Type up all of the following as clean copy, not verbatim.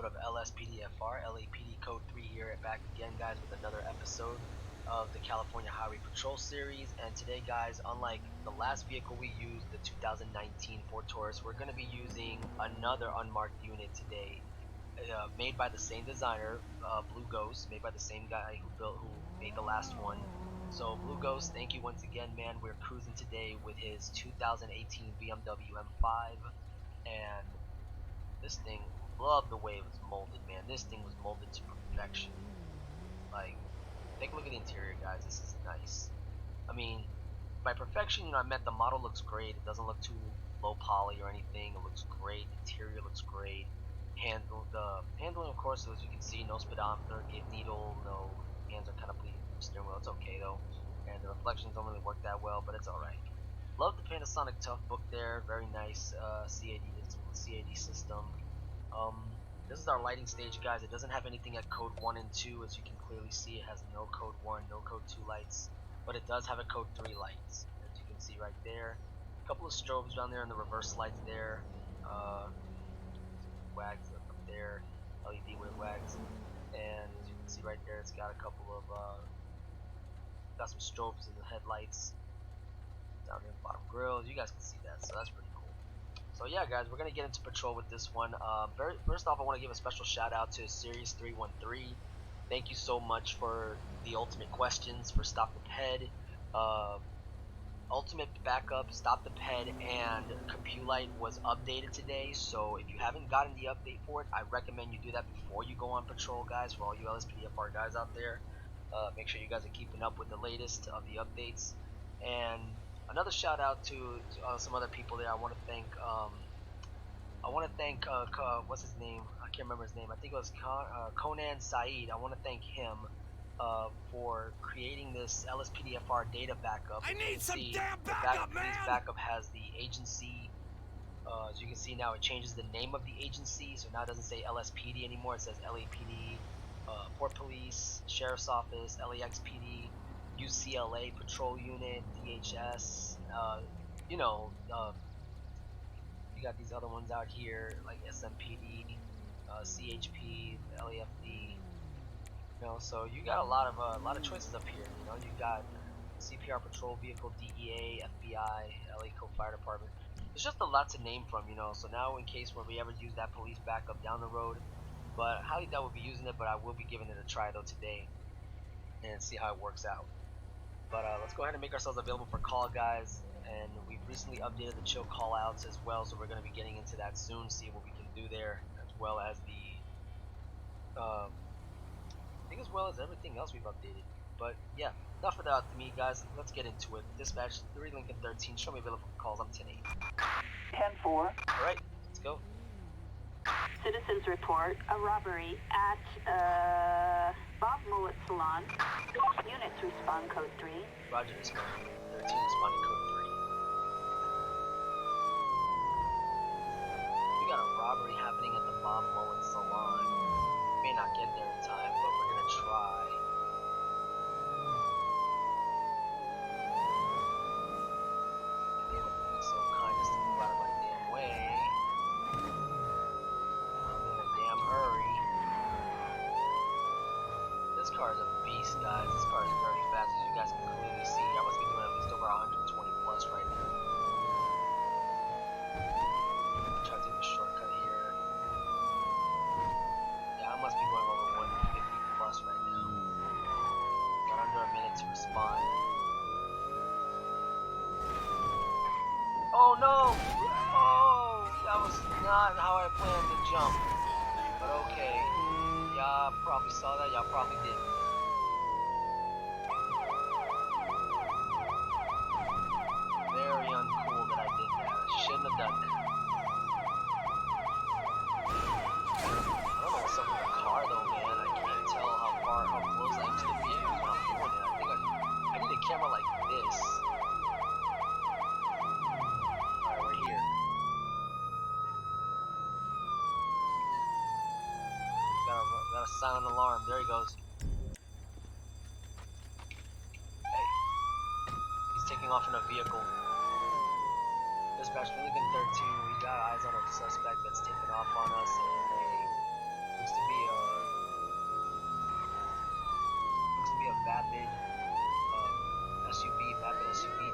episode of Lspdfr, LAPD Code 3 here back again, guys, with another episode of the California Highway Patrol series. And today, guys, unlike the last vehicle we used, the 2019 Ford Taurus, we're going to be using another unmarked unit today, made by the same designer, Blue Ghost, made by the same guy who made the last one. So Blue Ghost, thank you once again, man. We're cruising today with his 2018 BMW M5, and this thing, love the way it was molded, man. This thing was molded to perfection. Like, take a look at the interior, guys. This is nice. I mean, by perfection, I meant the model looks great. It doesn't look too low poly or anything. It looks great. The interior looks great. The handling, of course, as you can see, no speedometer, gate needle, no hands are kind of bleeding from the steering wheel. It's okay though, and the reflections don't really work that well, but it's all right. Love the Panasonic Tough Book there. Very nice CAD system. This is our lighting stage, guys. It doesn't have anything at code 1 and 2. As you can clearly see, it has no code 1, no code 2 lights, but it does have a code 3 lights, as you can see right there. A couple of strobes down there and the reverse lights there. Wags up there, LED with wags, and as you can see right there, it's got a couple of got some strobes in the headlights down there in the bottom grills. You guys can see that, so that's pretty cool. So yeah, guys, we're gonna get into patrol with this one. First off, I want to give a special shout out to Series 313. Thank you so much for the ultimate questions for Stop the Ped, Ultimate Backup, Stop the Ped, and Compulite was updated today. So if you haven't gotten the update for it, I recommend you do that before you go on patrol, guys. For all you Lspdfr guys out there, make sure you guys are keeping up with the latest of the updates. And another shout out to some other people there. I want to thank what's his name? I can't remember his name. I think it was Conan Saeed. I want to thank him for creating this Lspdfr data backup. I need some damn backup, man! This backup has the agency. As you can see now, it changes the name of the agency, so now it doesn't say LSPD anymore. It says LAPD, Port Police, Sheriff's Office, LAXPD, UCLA Patrol Unit, DHS. You know, you got these other ones out here like SMPD, CHP, LAFD. You know, so you got a lot of choices up here. You know, you got CPR Patrol Vehicle, DEA, FBI, LA Coast Fire Department. There's just a lot to name from, you know. So now, in case where we ever use that police backup down the road, but I highly doubt we'll be using it. But I will be giving it a try though today, and see how it works out. But let's go ahead and make ourselves available for call, guys. And we've recently updated the chill call outs as well, so we're going to be getting into that soon, see what we can do there, as well as as well as everything else we've updated. But yeah, enough of that to me, guys. Let's get into it. Dispatch 3 Lincoln 13. Show me available for calls. I'm 10-8. 10-4. Alright, let's go. Citizens report a robbery at Bob Mullet Salon. Units respond code 3. Roger, respond. 13 responding code 3. We got a robbery happening at the Bob Mullet Salon. We may not get there in time, but we're gonna try. So kind as to move out of my damn way. I'm in a damn hurry. This car is a beast, guys. This car is very fast, as you guys can clearly see. I must be doing at least over 120 plus right now. Try to take a shortcut here. Yeah, I must be going over 150 plus right now. Got under a minute to respond. Oh no! Oh, that was not how I planned to jump. But okay. Y'all probably saw that. Y'all probably didn't. Very uncool that I did that. I shouldn't have done that. I don't know what's up with the car though, man. I can't tell how close I am to the vehicle when I'm doing it. I need a camera like this. Got a silent alarm. There he goes. Hey. He's taking off in a vehicle. Dispatch Lincoln 13. We got eyes on a suspect that's taking off on us in a a vapid SUV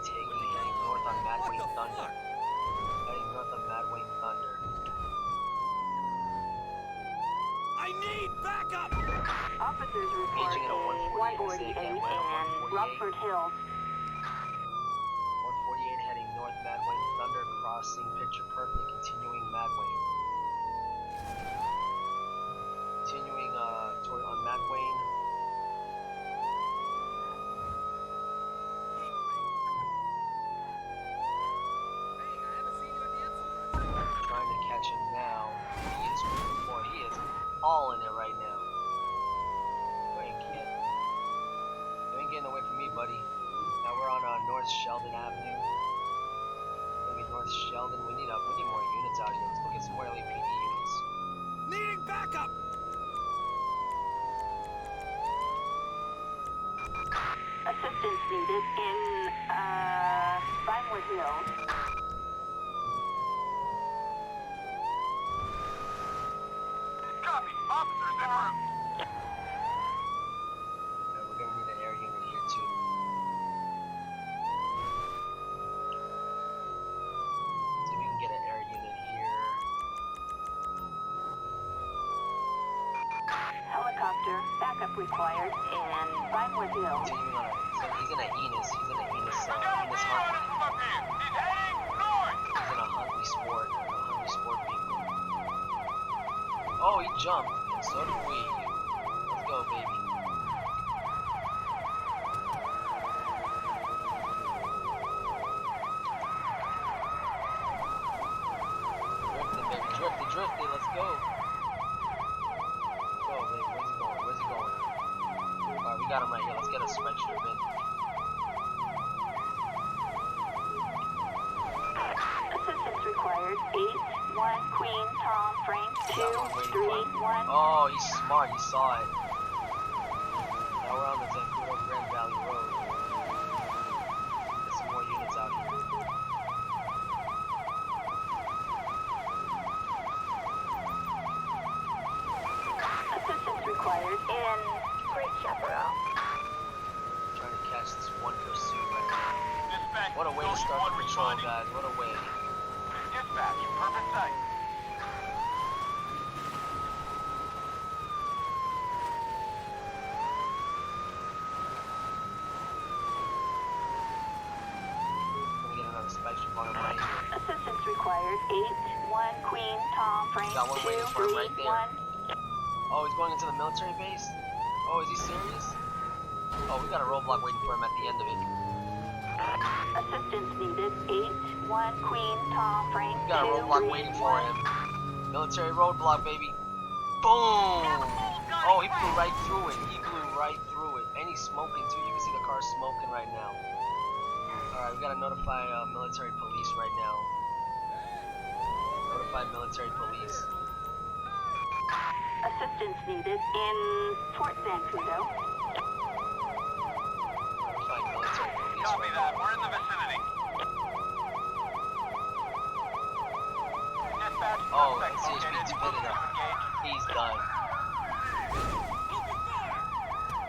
heading north on Mad Wayne Thunder. Heading north on Mad Wayne Thunder. I need backup! Officers report Paging at a 148 and 148. Rockford Hills. 148 heading north Mad Wayne Thunder, crossing Picture Perfect, continuing Mad Wayne. Continuing on Mad Wayne. Trying to catch him now. He is all in it right now. You ain't getting away from me, buddy. Now we're on North Sheldon Avenue. Maybe North Sheldon. We need more units out here. Let's go get some more LAPD units. Needing backup! Assistance needed in Vinewood Hills. Copy. Officers en route. Yeah, we're gonna need an air unit here too. See if we can get an air unit here. Helicopter backup required in Vinewood Hills. Continuing on he's in a Enos. He's in a Enos Huntley. He's heading north! He's in a Huntley Sport. Vehicle. Oh, he jumped. And so did we. Let's go, baby. Drifting, let's go. Let's go, baby. Where's he going? Alright, we got him right here. Let's get a spec strip in. Assistance required. 8-1 Queen Tom Frank 231. Oh, he's smart. He saw it. Now we're on the Zancudo Grand Valley Road. Get some more units out here. Assistance required in Great Chaparral. Trying to catch this one pursuit right now. Dispatch. What a way to start the patrol, guys. What a way. Dispatch. Perfect sight. Let me get another spec strip on him right here. Assistance required. 8-1 Queen Tom Frank Got one waiting for him right there. 231. Oh, he's going into the military base? Oh, is he serious? Oh, we got a roadblock waiting for him at the end of it. Assistance needed. 8-1 Queen Tom Frank We got a roadblock waiting for him. Military roadblock, baby. Boom! Oh, he blew right through it. And he's smoking too. You can see the car smoking right now. Alright, we gotta notify military police right now. Notify military police. Assistance needed in Fort Zancudo. Notify military police Copy right that. now. We're in the vicinity. Dispatch. Oh, suspect CHP located. spit it up. Engaged. He's done.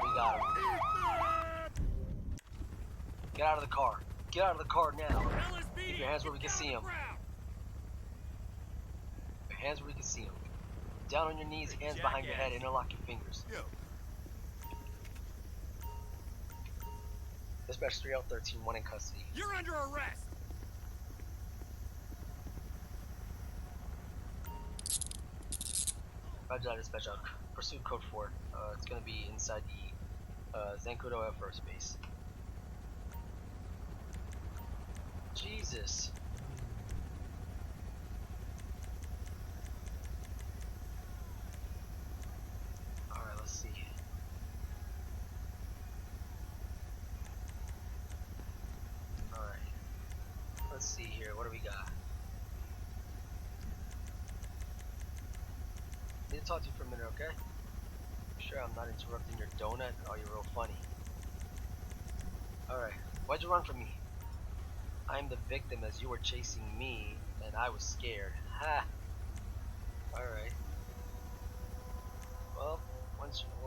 We got him. Get out of the car. Get out of the car now. Keep your hands where we can see him. Your hands where we can see him. Down on your knees, hands behind your head, interlock your fingers. Dispatch 3L13, one in custody. You're under arrest. Roger that, dispatch out. Pursuit code 4. It's gonna be inside the Zancudo Air Force Base. Jesus. Alright, let's see. Alright. Let's see here. What do we got? Need to talk to you for a minute, okay? Sure, I'm not interrupting your donut. Oh, you're real funny. Alright. Why'd you run from me? I'm the victim as you were chasing me, and I was scared. Ha! Alright. Well,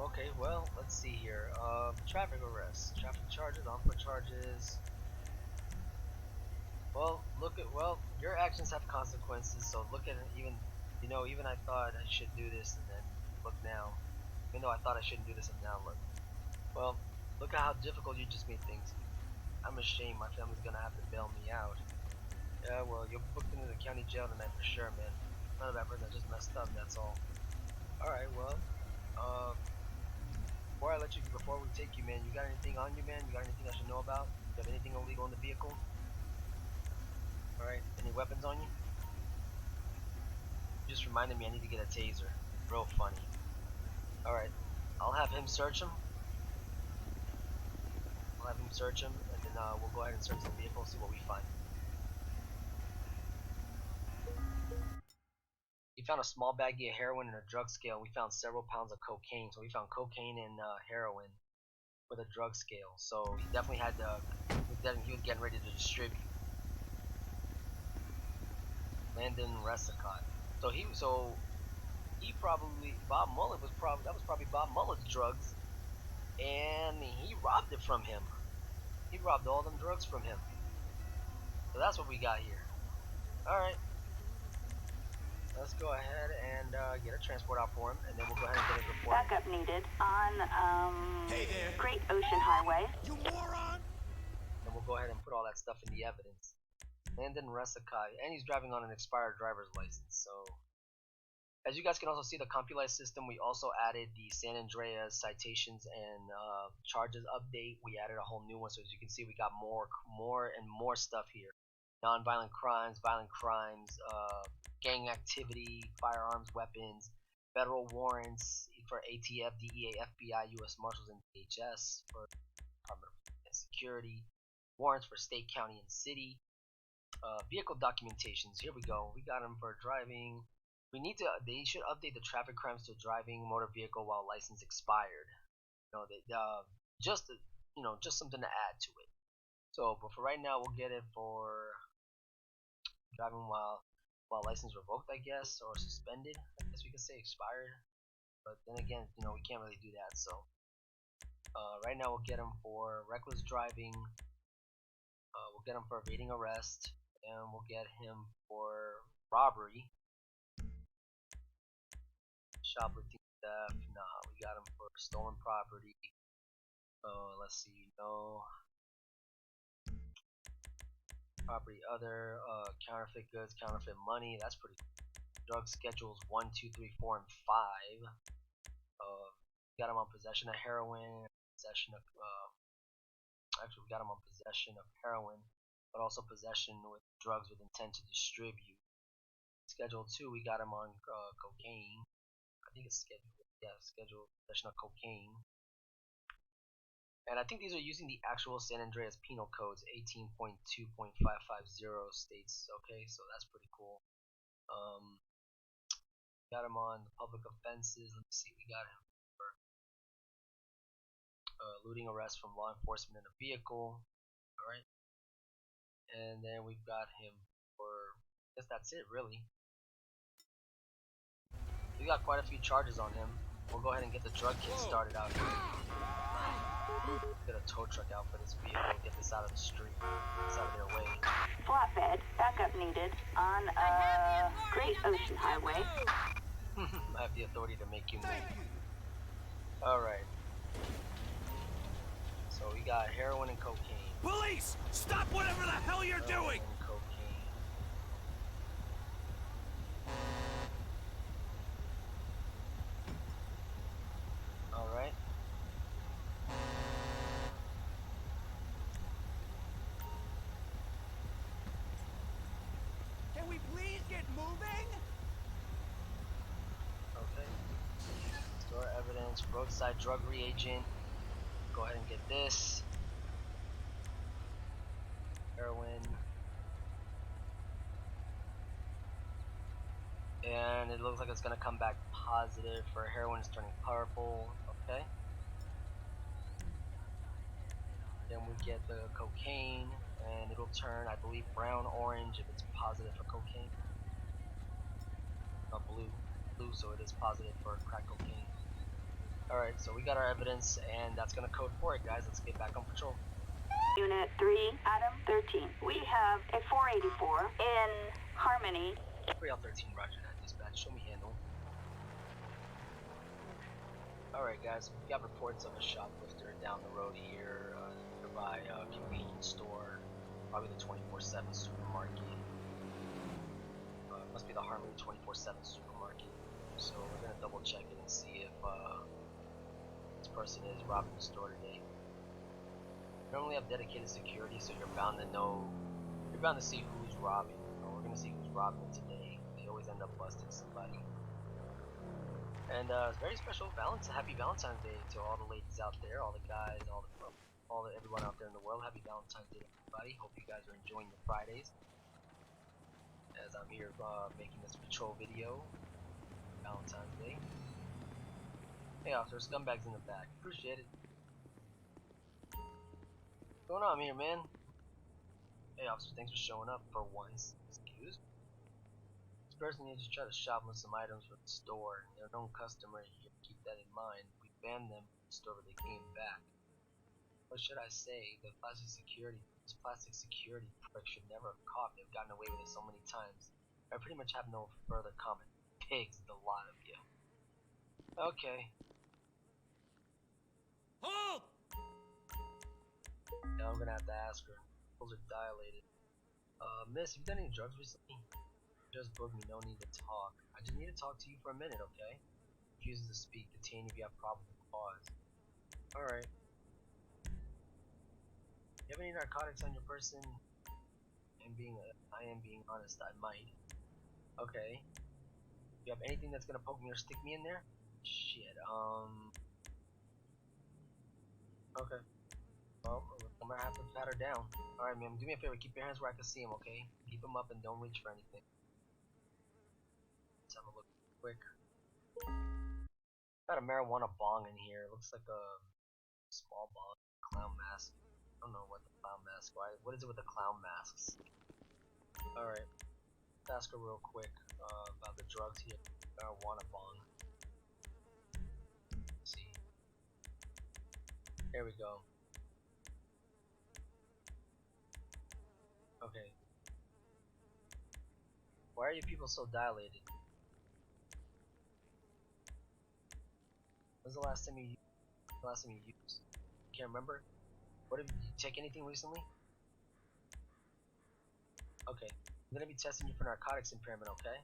okay, well, let's see here. Traffic arrests, traffic charges, on foot charges. Well, your actions have consequences. So look at it. Even I thought I should do this, and then look now. Even though I thought I shouldn't do this, and now look. Well, look at how difficult you just made things. I'm ashamed. My family's gonna have to bail me out. Yeah, well, you're booked into the county jail tonight for sure, man. Not a bad person. I just messed up. That's all. All right. Well, uh, before we take you, man, you got anything on you, man? You got anything I should know about? You have anything illegal in the vehicle? All right. Any weapons on you? You just reminded me I need to get a taser. Real funny. All right. I'll have him search him. And then we'll go ahead and search the vehicle, see what we find. We found a small baggie of heroin and a drug scale. We found several pounds of cocaine. So we found cocaine and heroin with a drug scale. So he definitely had he was getting ready to distribute. Landon Resicott. So he probably Bob Mullet was probably Bob Mullet's drugs, and he robbed it from him. He robbed all them drugs from him. So that's what we got here. All right. Let's go ahead and get a transport out for him, and then we'll go ahead and get his report. Backup needed on, Hey there. Great Ocean Highway. You moron! And we'll go ahead and put all that stuff in the evidence. Landon Resikai, and he's driving on an expired driver's license. So, as you guys can also see, the CompuLife system, we also added the San Andreas citations and charges update. We added a whole new one, so as you can see, we got more and more stuff here. Non-violent crimes, violent crimes, gang activity, firearms, weapons, federal warrants for ATF, DEA, FBI, U.S. Marshals, and DHS for Department of Security, warrants for state, county, and city, vehicle documentations. Here we go. We got them for driving. They should update the traffic crimes to driving motor vehicle while license expired. Just something to add to it. So, but for right now, we'll get it for driving while license revoked, I guess, or suspended. I guess we could say expired. But then again, we can't really do that. So, right now we'll get him for reckless driving. We'll get him for evading arrest, and we'll get him for robbery, shoplifting, theft. Nah, we got him for stolen property. Let's see, no. Property other, counterfeit goods, counterfeit money. That's pretty cool. Drug schedules 1, 2, 3, 4, and 5. Got him on possession of heroin, possession of actually we got him on possession of heroin, but also possession with drugs with intent to distribute. Schedule 2, we got him on cocaine. I think it's scheduled possession of cocaine. And I think these are using the actual San Andreas penal codes. 18.2.550 states. Okay, so that's pretty cool. Got him on public offenses. Let me see. We got him for looting arrest from law enforcement in a vehicle. All right, and then we've got him for. I guess that's it, really. We got quite a few charges on him. We'll go ahead and get the drug kit started out here. Get a tow truck out for this vehicle. Get this out of the street. It's out of their way. Flatbed, backup needed on, Great Ocean Highway. I have the authority to make you move. Alright. So we got heroin and cocaine. Police! Stop whatever the hell you're doing! And cocaine. Alright. Can we please get moving? Okay. Store evidence, roadside drug reagent. Go ahead and get this. Heroin. And it looks like it's gonna come back positive for heroin is turning purple. Okay. Then we get the cocaine, and it'll turn, I believe, brown orange if it's positive for cocaine. Blue, so it is positive for crack cocaine. Alright, so we got our evidence, and that's gonna code for it, guys. Let's get back on patrol. Unit 3, Adam 13. We have a 484 in Harmony. 3L13, roger that, dispatch. Show me handle. Alright, guys, we've got reports of a shoplifter down the road here, nearby a convenience store, probably the 24/7 supermarket. Must be the Harmony 24/7 supermarket. So we're gonna double check it and see if this person is robbing the store today. We normally have dedicated security, so you're bound to see who's robbing. We're gonna see who's robbing it today. They always end up busting somebody. And it's very special happy Valentine's Day to all the ladies out there, all the guys, everyone out there in the world. Happy Valentine's Day, everybody. Hope you guys are enjoying your Fridays. As I'm here making this patrol video, Valentine's Day. Hey, officer, scumbags in the back. Appreciate it. What's going on here, man? Hey, officer, thanks for showing up for once. Excuse me. This person here just tried to shoplift some items from the store. They're a known customer here. Keep that in mind. We banned them from the store, but they came back. What should I say? This plastic security prick should never have caught. They've gotten away with it so many times. I pretty much have no further comment. Pigs, the lot of you. Okay. Hold! Now I'm gonna have to ask her. Those are dilated. Miss, you done any drugs recently? Just booked me, no need to talk. I just need to talk to you for a minute, okay? Refuses to speak. Detain if you have probable cause. Alright. You have any narcotics on your person? I am being honest, I might. Okay. You have anything that's gonna poke me or stick me in there? Shit, okay. Well, I'm gonna have to pat her down. Alright, ma'am, do me a favor, keep your hands where I can see them, okay? Keep them up and don't reach for anything. Let's have a look quick. Got a marijuana bong in here. Looks like a small bong. Clown mask. I don't know what the clown mask. What is it with the clown masks? Alright. Let's ask her real quick about the drugs here. Marijuana bong. Let's see. There we go. Okay. Why are you people so dilated? When's the last time you used? Can't remember? Did you take anything recently? Okay. I'm gonna be testing you for narcotics impairment, okay?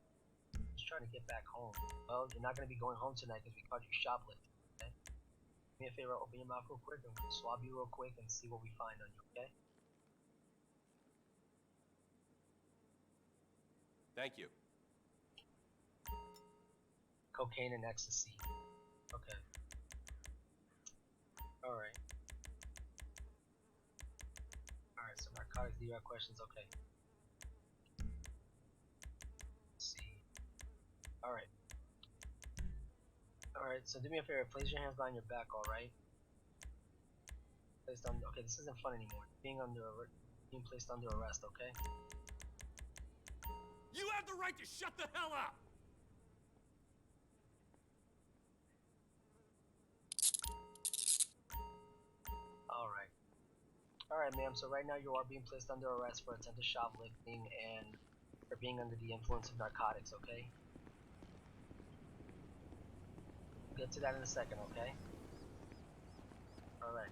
Just trying to get back home. Well, you're not gonna be going home tonight because we caught you shoplifting, okay? Do me a favor, open your mouth real quick and we'll swab you real quick and see what we find on you, okay? Thank you. Cocaine and ecstasy. Okay. Alright. Alright, so narcotics, do you have questions? Okay. Let's see. Alright. Alright, so do me a favor, place your hands behind your back, alright? Okay, this isn't fun anymore. Being placed under arrest, okay? You have the right to shut the hell up! Alright. Alright, ma'am, so right now you are being placed under arrest for attempted shoplifting and for being under the influence of narcotics, okay? We'll get to that in a second, okay? Alright.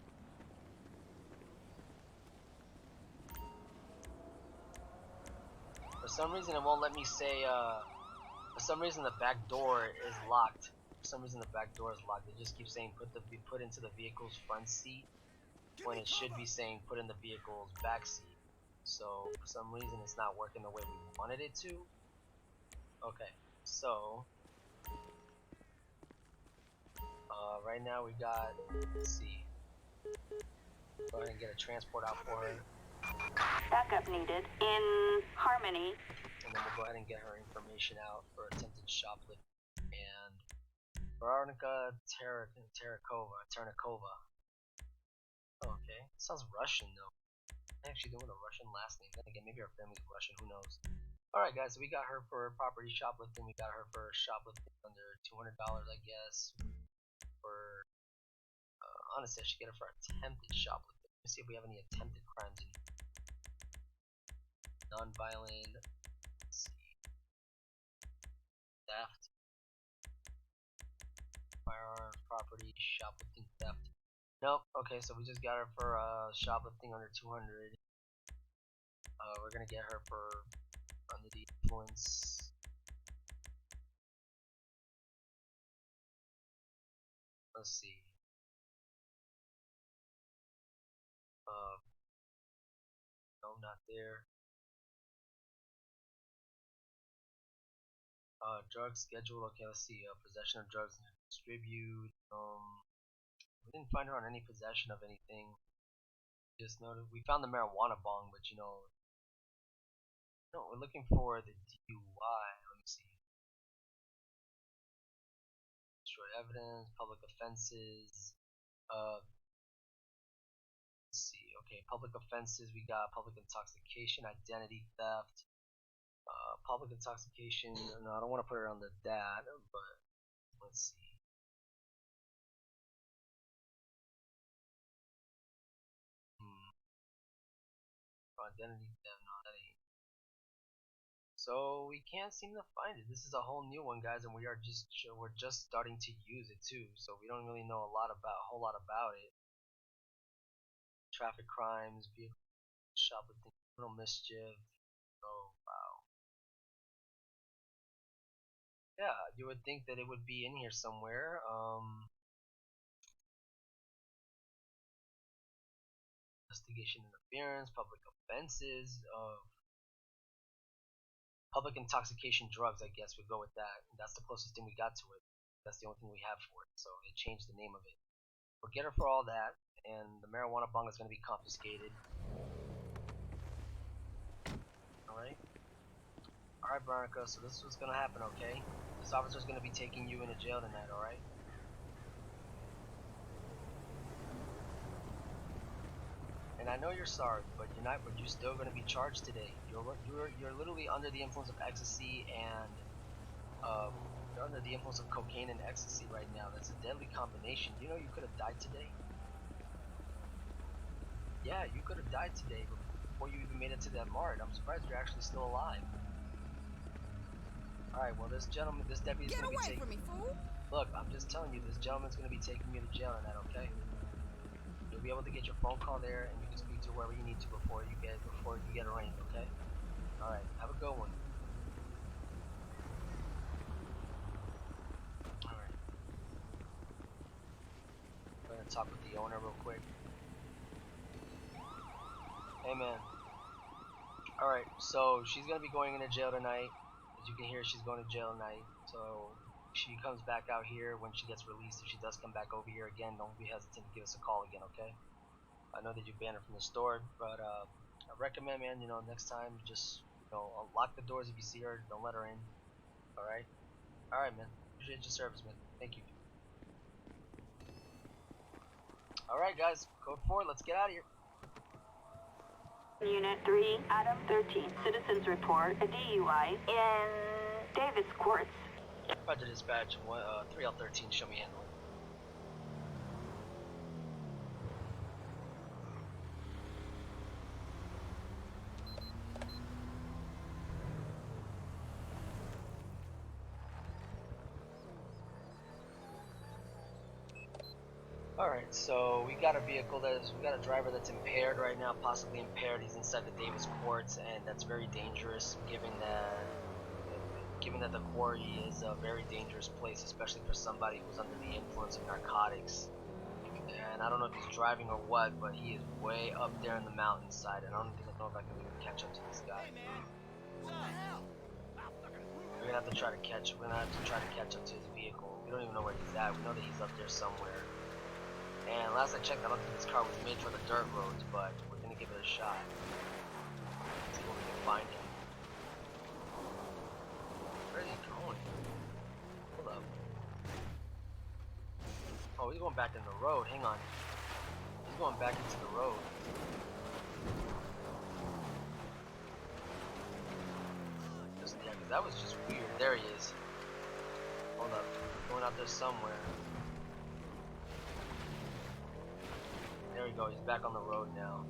For some reason it won't let me say, for some reason the back door is locked. For some reason the back door is locked. It just keeps saying be put into the vehicle's front seat when it should be saying put in the vehicle's back seat. So for some reason it's not working the way we wanted it to. Okay, so right now we got, let's see. Go ahead and get a transport out for her. Backup needed in Harmony. And then we'll go ahead and get her information out for attempted shoplifting and Veronica Ternakova. Oh, okay, sounds Russian though. I actually doing a Russian last name. Then again, maybe her family's Russian. Who knows? All right, guys. So we got her for property shoplifting. We got her for shoplifting under $200, I guess. For honestly, I should get her for attempted shoplifting. Let me see if we have any attempted crimes in here. Non-violent. Let's see. Theft. Firearms, property, shoplifting, theft. Nope. Okay, so we just got her for shoplifting under 200. We're gonna get her for under the influence. Let's see. No, not there. Drug schedule. Okay, let's see. Possession of drugs and distribute. We didn't find her on any possession of anything. Just noted we found the marijuana bong, but no, we're looking for the DUI. Let me see. Destroy evidence, public offenses. Let's see. Okay, public offenses. We got public intoxication, identity theft, public intoxication. No, I don't want to put her under that, but let's see. Identity theft. No, that ain't. So we can't seem to find it. This is a whole new one, guys, and we're just starting to use it too. So we don't really know a whole lot about it. Traffic crimes, vehicle shoplifting, criminal mischief. Oh wow. Yeah, you would think that it would be in here somewhere. Investigation interference, public offenses, public intoxication drugs. I guess we'd go with that. That's the closest thing we got to it. That's the only thing we have for it. So it changed the name of it. We'll get her for all that, and the marijuana bong is going to be confiscated. Alright? Alright, Veronica, so this is what's going to happen, okay? This officer's going to be taking you into jail tonight, alright? And I know you're sorry, but you're still going to be charged today. You're literally under the influence of ecstasy and you're under the influence of cocaine and ecstasy right now. That's a deadly combination. You know you could have died today? Yeah, you could have died today before you even made it to that mart. I'm surprised you're actually still alive. Alright, well this deputy's Get gonna be taking... away from me, fool! Look, I'm just telling you, this gentleman's gonna be taking you to jail tonight, okay? You'll be able to get your phone call there, and you can speak to whoever you need to before you get arraigned, okay? Alright, have a good one. Alright. I'm gonna talk with the owner real quick. Hey man. Alright, so she's gonna be going into jail tonight. As you can hear, she's going to jail tonight. So she comes back out here when she gets released. If she does come back over here again, don't be hesitant to give us a call again, okay? I know that you banned her from the store, but I recommend, man, next time just lock the doors if you see her. Don't let her in. Alright? Alright, man. Appreciate your service, man. Thank you. Alright, guys. Code 4, let's get out of here. Unit 3, Adam 13, citizens report a DUI in Davis Courts. Roger, dispatch. 3L13, show me handling. Alright, so we got a driver that's impaired right now, possibly impaired. He's inside the Davis Courts, and that's very dangerous given that the quarry is a very dangerous place, especially for somebody who's under the influence of narcotics. And I don't know if he's driving or what, but he is way up there in the mountainside, and I don't know if I can even catch up to this guy. Hey man, what the hell? We're gonna have to try to catch up to his vehicle. We don't even know where he's at. We know that he's up there somewhere. And last I checked, I don't think this car was made for the dirt roads, but we're gonna give it a shot. See what we can find him. Where is he going? Hold up. Oh, he's going back in the road. Hang on. He's going back into the road. Yeah, because that was just weird. There he is. Hold up. Going out there somewhere. go. He's back on the road now.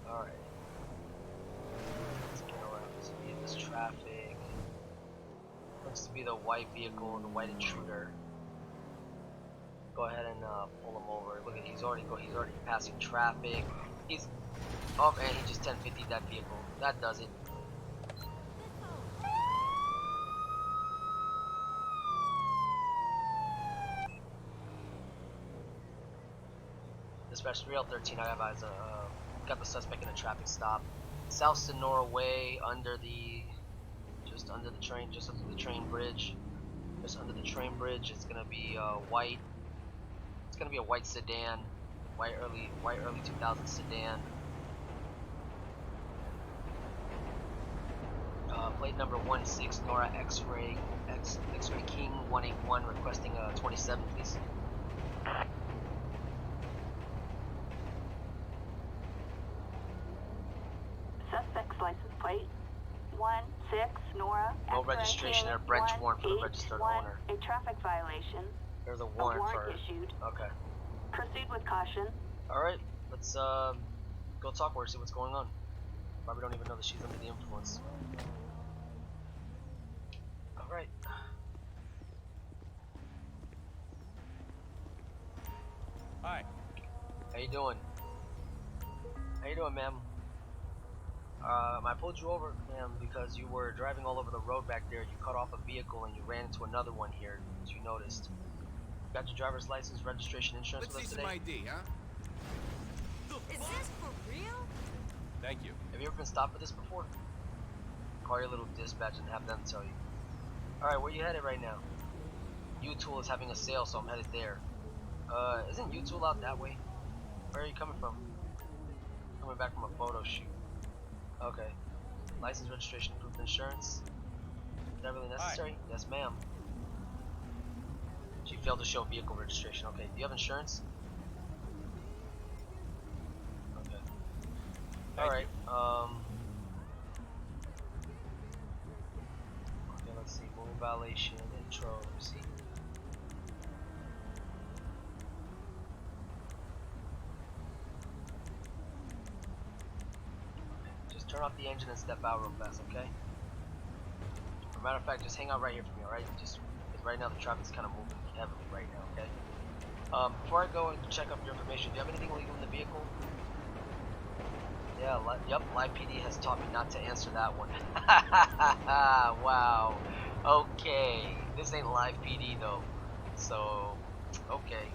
Alright. Let's get around. Speed this traffic. Looks to be the white vehicle, the white intruder. Go ahead and pull him over. Look at he's already passing traffic. He's oh, and he just 1050'd that vehicle. That does it. Dispatch 3L13, I have eyes. Got the suspect in a traffic stop. South Sonora Way, just under the train bridge. Just under the train bridge. It's gonna be white. It's gonna be a white sedan, white early 2000 sedan. Plate number 16 Nora X-Ray King 181, requesting a 27, please. Suspect's license plate 16 Nora. No registration or branch warrant for the registered owner. A traffic violation. There's a warrant for. Issued. Okay. Proceed with caution. All right. Let's go talk to her, see what's going on. Probably don't even know that she's under the influence. All right. Hi. How you doing? How you doing, ma'am? I pulled you over, ma'am, because you were driving all over the road back there. You cut off a vehicle and you ran into another one here, as you noticed. Got your driver's license, registration, insurance Let's with see us some today? ID, huh? Is this for real? Thank you. Have you ever been stopped for this before? Call your little dispatch and have them tell you. Alright, where you headed right now? U-Tool is having a sale, so I'm headed there. Isn't U-Tool out that way? Where are you coming from? Coming back from a photo shoot. Okay. License, registration, proof of insurance. Is that really necessary? Hi. Yes, ma'am. She failed to show vehicle registration. Okay. Do you have insurance? Okay. Alright. Okay, let's see. Moving violation, intro. Let me see. Turn off the engine and step out real fast, okay? As a matter of fact, just hang out right here for me, alright? Just because right now the traffic's kind of moving heavily right now, okay? Before I go and check up your information, do you have anything illegal in the vehicle? Yeah, yep, Live PD has taught me not to answer that one. Wow. Okay. This ain't Live PD though. So, okay.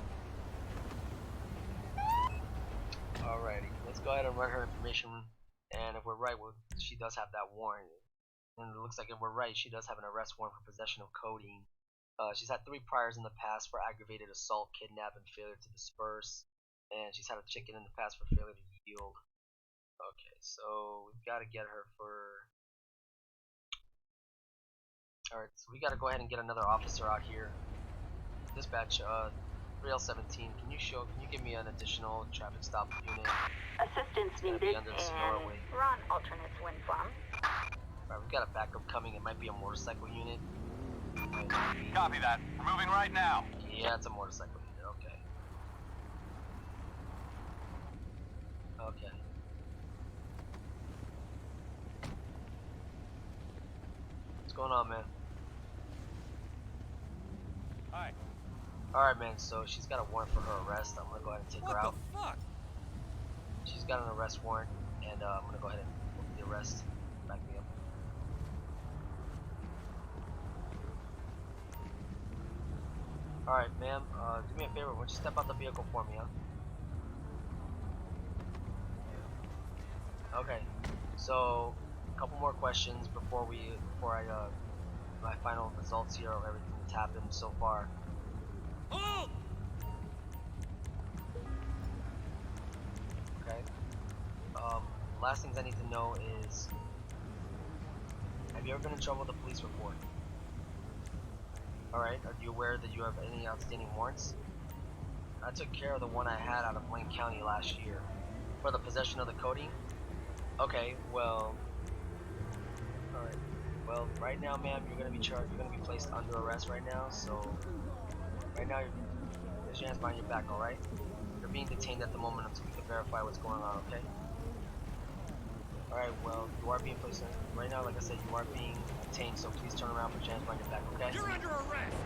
Alrighty, let's go ahead and run her information. And if we're right, she does have that warrant. And it looks like if we're right, she does have an arrest warrant for possession of codeine. She's had 3 priors in the past for aggravated assault, kidnap, and failure to disperse. And she's had a ticket in the past for failure to yield. Okay, so we've got to get her for... Alright, so we got to go ahead and get another officer out here. Dispatch, 3L17, can you give me an additional traffic stop unit? Assistance needed in run alternates when from. Alright, we've got a backup coming. It might be a motorcycle unit. Copy that. We're moving right now. Yeah, it's a motorcycle unit. Okay. Okay. What's going on, man? Hi. Alright, man, so she's got a warrant for her arrest. I'm gonna go ahead and take her out. What the fuck? She's got an arrest warrant, and I'm gonna go ahead and book the arrest. Back me up. Alright, ma'am, do me a favor. Why don't you step out the vehicle for me, huh? Okay, so a couple more questions before my final results here of everything that's happened so far. Hold! Okay. Last things I need to know is, have you ever been in trouble with the police before? Alright, are you aware that you have any outstanding warrants? I took care of the one I had out of Wayne County last year. For the possession of the codeine? Okay, well... Alright. Well, right now, ma'am, you're gonna be placed under arrest right now, so... Right now, there's your hands behind your back, alright? You're being detained at the moment until we can verify what's going on, okay? Alright, well, you are being placed in, right now, like I said, you are being detained, so please turn around, put your hands behind your back, okay? You're under arrest!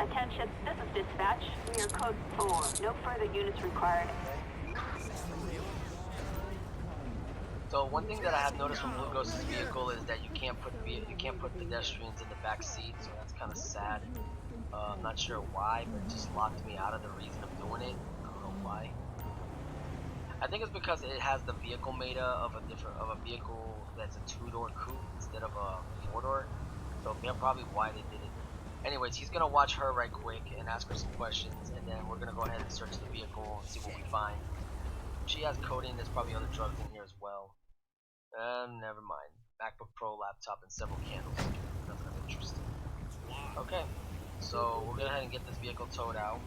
Attention, this is dispatch. We are code 4. No further units required. So one thing that I have noticed from Blue Ghost's vehicle is that you can't put pedestrians in the back seat, so that's kind of sad. I'm not sure why, but it just locked me out of the reason of doing it. I don't know why. I think it's because it has the vehicle made of a vehicle that's a 2-door coupe instead of a 4-door. So that's probably why they did it. Anyways, he's gonna watch her right quick and ask her some questions, and then we're gonna go ahead and search the vehicle and see what we find. She has coding. There's probably other drugs in here as well. Never mind. MacBook Pro laptop and several candles. Nothing of interest. Okay, so we'll go ahead and get this vehicle towed out.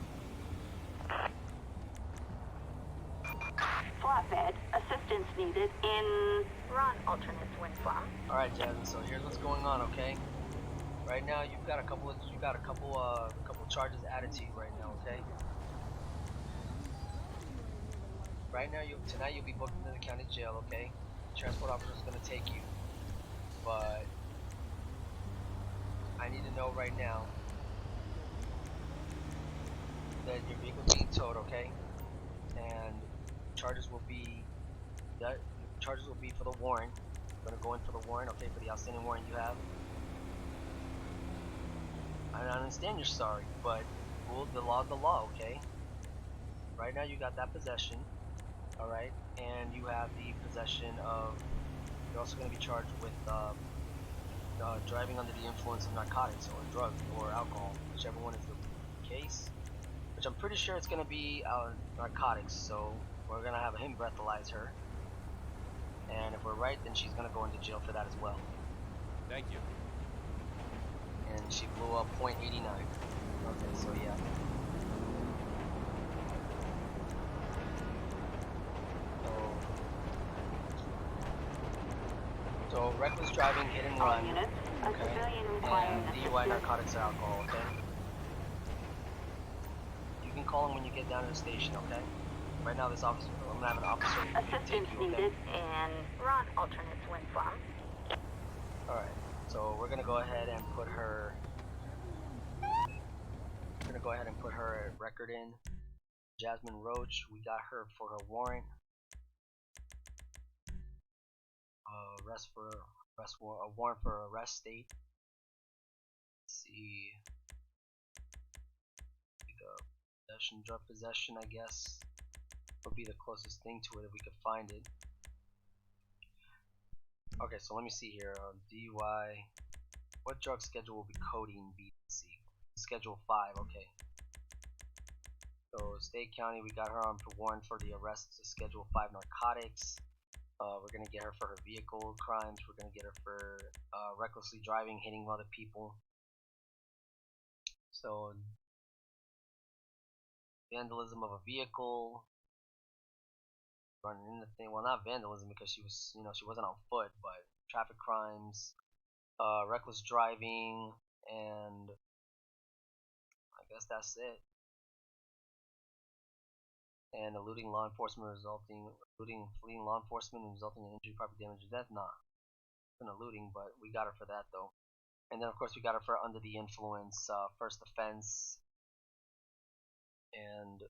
Flatbed. Assistance needed in run alternates when from. Alright, Jasmine, so here's what's going on, okay? Right now you've got a couple charges added to you right now, okay? Right now tonight you'll be booked into the county jail, okay? Transport officer is gonna take you. But I need to know right now that your vehicle's being towed, okay? And charges will be for the warrant. I'm gonna go in for the warrant, okay, for the outstanding warrant you have. I understand you're sorry, but the law is the law, okay? Right now you got that possession, alright, and you have the possession of, you're also going to be charged with driving under the influence of narcotics or drugs or alcohol, whichever one is the case, which I'm pretty sure it's going to be narcotics, so we're going to have him breathalyze her, and if we're right, then she's going to go into jail for that as well. Thank you. And she blew up .89. Okay, so yeah. So reckless driving, hit and run, Units. A okay, civilian requiring and DUI, assistance. narcotics, or alcohol, okay? You can call him when you get down to the station, okay? Right now this officer, I'm gonna have an officer Assistance take you, okay? needed in run alternates when from. Alright, so we're gonna go ahead and put her record in. Jasmine Roach, we got her for her warrant. A warrant for arrest state. Let's see. Drug possession, I guess, would be the closest thing to it if we could find it. Okay, so let me see here. DUI. What drug schedule will be codeine B? C. Schedule 5. Okay. So state county, we got her on for warrant for the arrest. Schedule 5 narcotics. We're gonna get her for her vehicle crimes. We're gonna get her for recklessly driving, hitting other people. So vandalism of a vehicle, running into thing. Well, not vandalism because she was, she wasn't on foot, but traffic crimes, reckless driving, and I guess that's it. And eluding law enforcement fleeing law enforcement and resulting in injury, property damage, or death. Nah, it's been eluding, but we got her for that though. And then of course we got her for under the influence, first offense. And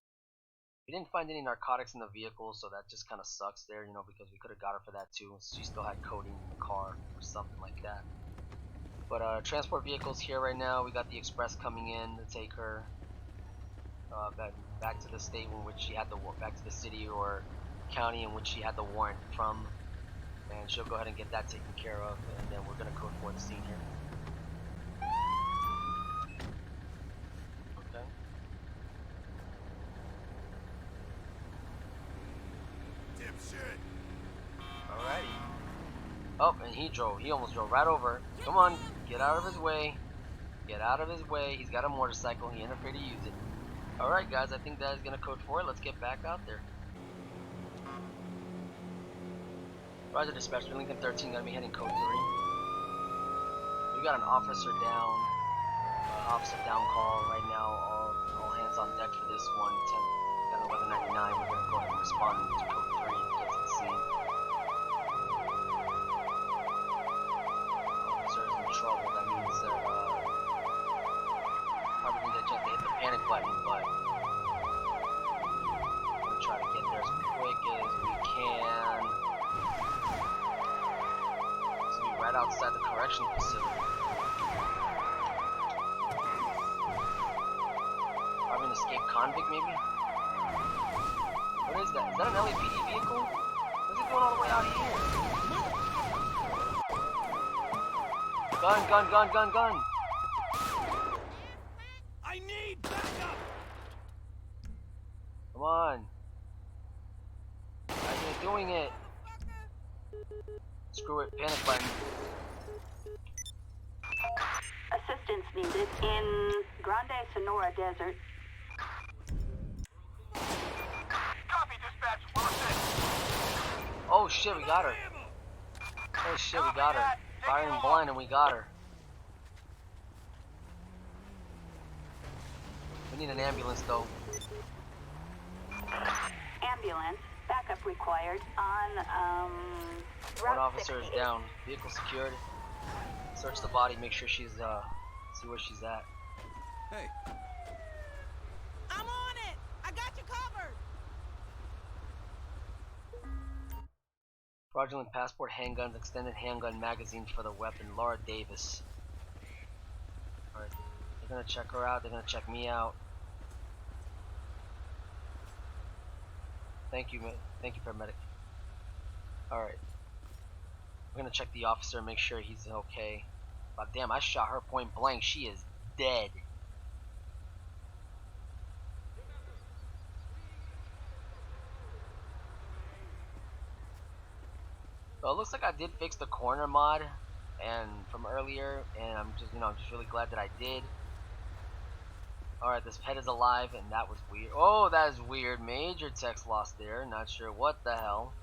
we didn't find any narcotics in the vehicle, so that just kind of sucks there, because we could have got her for that too. She still had codeine in the car or something like that. But transport vehicles here right now. We got the express coming in to take her back to the state in which she had back to the city or county in which she had the warrant from, and she'll go ahead and get that taken care of, and then we're gonna code for the scene here. Okay. Dipshit! Alrighty. Oh, and he almost drove right over. Come on, get out of his way. Get out of his way. He's got a motorcycle. He ain't afraid to use it. Alright guys, I think that is gonna code for it. Let's get back out there. Roger dispatch, Lincoln 13, gonna be heading code 3. We got an officer down Officer down call right now. All hands on deck for this one. 10 11:99. We're gonna go ahead and respond to code 3. Get to the scene. Officer's in trouble. That means that probably need to just hit the panic button, but we're gonna try to get there as quick as we can. This will be right outside the correction facility. Probably an escaped convict, maybe? What is that? Is that an LAPD vehicle? What's it doing all the way out here? Gun! I need backup! Come on. How are you doing it? Screw it, panic button. Assistance needed in Grande Sonora Desert. Copy, dispatch. We're set. Oh shit, we got her. Oh shit, we got her. Firing blind and we got her. We need an ambulance though. Ambulance. Backup required on, One Route officer is 68. down. Vehicle secured. Search the body, make sure she's, see where she's at. Hey, I'm on it! I got you covered! Fraudulent passport, handguns, extended handgun magazine for the weapon. Laura Davis. Alright, they're gonna check her out, they're gonna check me out. Thank you, paramedic. Alright. We're gonna check the officer and make sure he's okay. But damn, I shot her point blank. She is dead. So it looks like I did fix the corner mod and from earlier, and I'm just really glad that I did. Alright, this pet is alive, and that was weird. Oh, that is weird. Major text loss there. Not sure what the hell.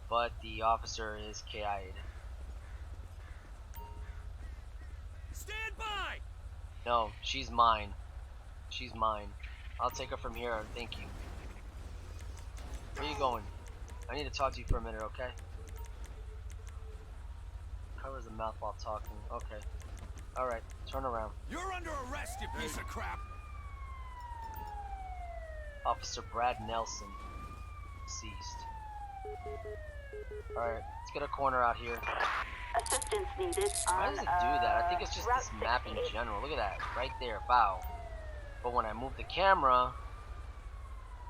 But the officer is KI'd. stand by! No, she's mine. She's mine. I'll take her from here, thank you. Where are you going? I need to talk to you for a minute, okay? Covers the mouth while talking. Okay. Alright, turn around. You're under arrest, you piece of crap! Officer Brad Nelson. Deceased. Alright, let's get a corner out here. Assistance needed on, Why does it do that? I think it's just Route this map in 68. general. Look at that. Right there. Wow. But when I move the camera,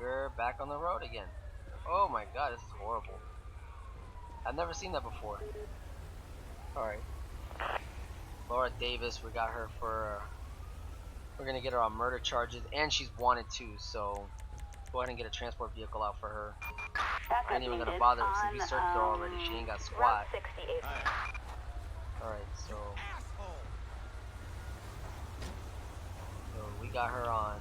we're back on the road again. Oh my god, this is horrible. I've never seen that before. Alright. Laura Davis, we got her for... we're gonna get her on murder charges, and she's wanted too, so... go ahead and get a transport vehicle out for her. Backup I ain't even gonna needed bother on, since we searched her already. She ain't got squat. Route 68. Alright, so Asshole! we got her on.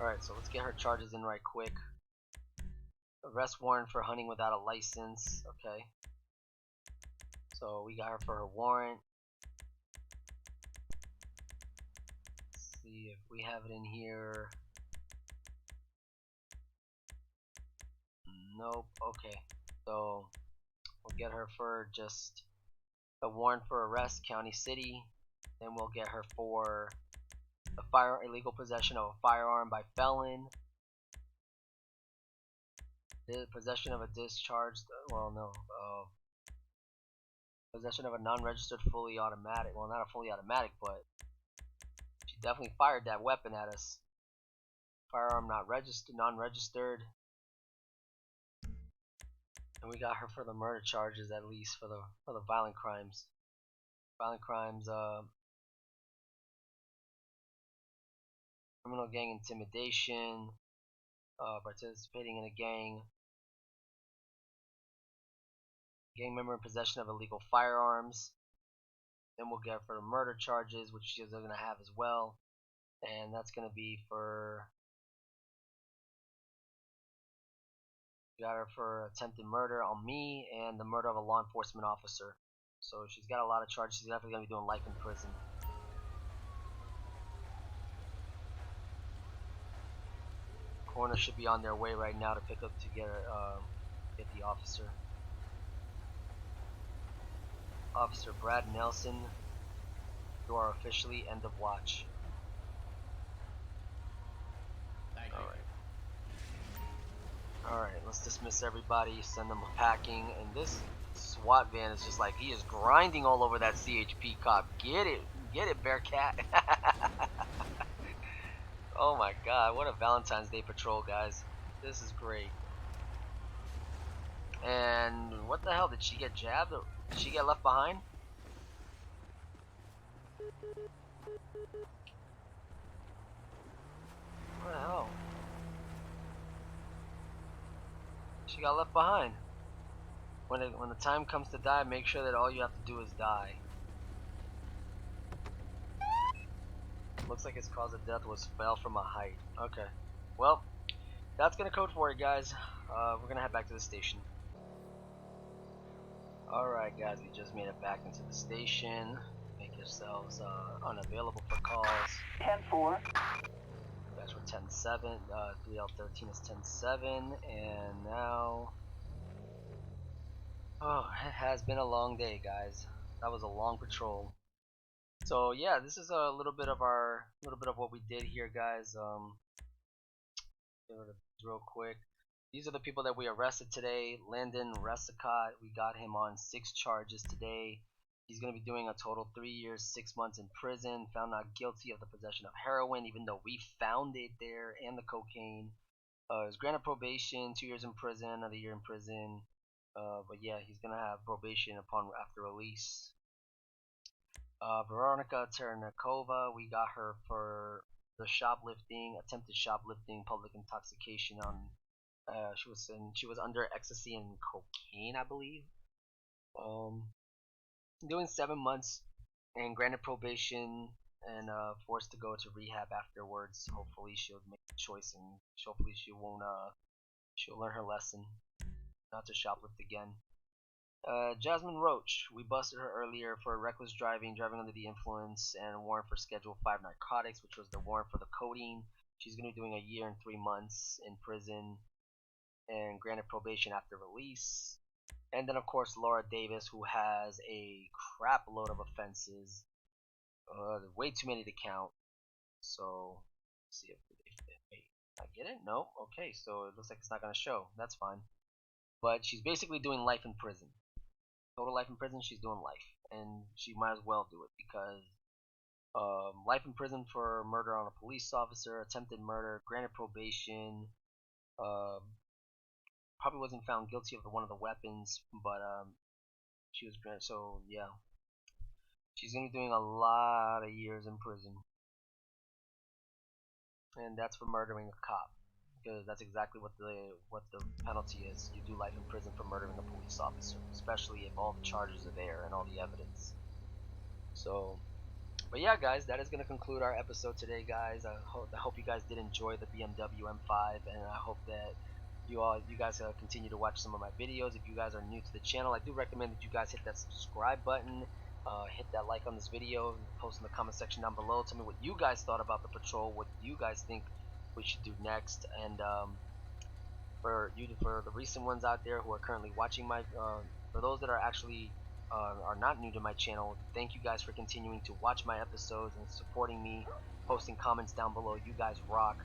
Alright, so let's get her charges in right quick. Arrest warrant for hunting without a license. Okay. So we got her for her warrant. Let's see if we have it in here. Nope. Okay. So we'll get her for just a warrant for arrest, county, city. Then we'll get her for illegal possession of a firearm by felon. The possession of a discharged, possession of a non-registered fully automatic. Well, not a fully automatic, but she definitely fired that weapon at us. Firearm not registered, non-registered. And we got her for the murder charges, at least for the violent crimes. Violent crimes, criminal gang intimidation, participating in a gang member in possession of illegal firearms. Then we'll get her for the murder charges, which she's going to have as well, and that's going to be for... got her for attempted murder on me and the murder of a law enforcement officer. So she's got a lot of charges. She's definitely gonna be doing life in prison. Coroner should be on their way right now to pick up to get the officer. Officer Brad Nelson, you are officially end of watch. Alright, let's dismiss everybody, send them packing, and this SWAT van is just like, he is grinding all over that CHP cop. Get it, Bearcat. Oh my god, what a Valentine's Day patrol, guys. This is great. And what the hell, did she get jabbed? Or did she get left behind? What the hell? She got left behind. When the time comes to die, make sure that all you have to do is die. Looks like his cause of death was fell from a height. Okay. Well, that's gonna code for it, guys. We're gonna head back to the station. Alright, guys, we just made it back into the station. Make yourselves unavailable for calls. 10-4. Guys, we're 10-7. 3L13 is 10-7, and now. Oh, it has been a long day, guys. That was a long patrol. So yeah, this is a little bit of what we did here, guys. Real quick. These are the people that we arrested today. Landon Resicott, we got him on 6 charges today. He's going to be doing a total 3 years, 6 months in prison. Found not guilty of the possession of heroin, even though we found it there, and the cocaine. He's granted probation, 2 years in prison, another year in prison. But yeah, he's going to have probation after release. Veronica Ternikova, we got her for the attempted shoplifting, public intoxication on. She was under ecstasy and cocaine, I believe. Doing 7 months and granted probation and forced to go to rehab afterwards. Hopefully she'll make the choice and hopefully she won't. She'll learn her lesson, not to shoplift again. Jasmine Roach, we busted her earlier for reckless driving, driving under the influence, and a warrant for Schedule 5 narcotics, which was the warrant for the codeine. She's going to be doing a year and 3 months in prison and granted probation after release. And then, of course, Laura Davis, who has a crap load of offenses. Way too many to count. So, let's see if wait, I get it? No? Okay, so it looks like it's not going to show. That's fine. But she's basically doing life in prison. Total life in prison, she's doing life. And she might as well do it because life in prison for murder on a police officer, attempted murder, granted probation, probably wasn't found guilty of one of the weapons, but she was granted, so yeah. She's going to be doing a lot of years in prison. And that's for murdering a cop. Because that's exactly what the penalty is. You do life in prison for murdering a police officer, especially if all the charges are there and all the evidence. So, but yeah, guys, that is going to conclude our episode today, guys. I hope you guys did enjoy the BMW M5, and I hope that you guys continue to watch some of my videos. If you guys are new to the channel, I do recommend that you guys hit that subscribe button, hit that like on this video, post in the comment section down below. Tell me what you guys thought about the patrol, what you guys think we should do next, and for the recent ones out there who are currently watching my for those that are actually are not new to my channel, thank you guys for continuing to watch my episodes and supporting me, posting comments down below. You guys rock,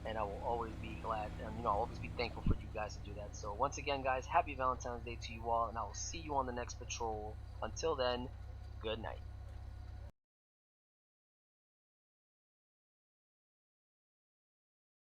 and I will always be glad, and I'll always be thankful for you guys to do that. So once again, guys, happy Valentine's Day to you all, and I will see you on the next patrol. Until then, good night.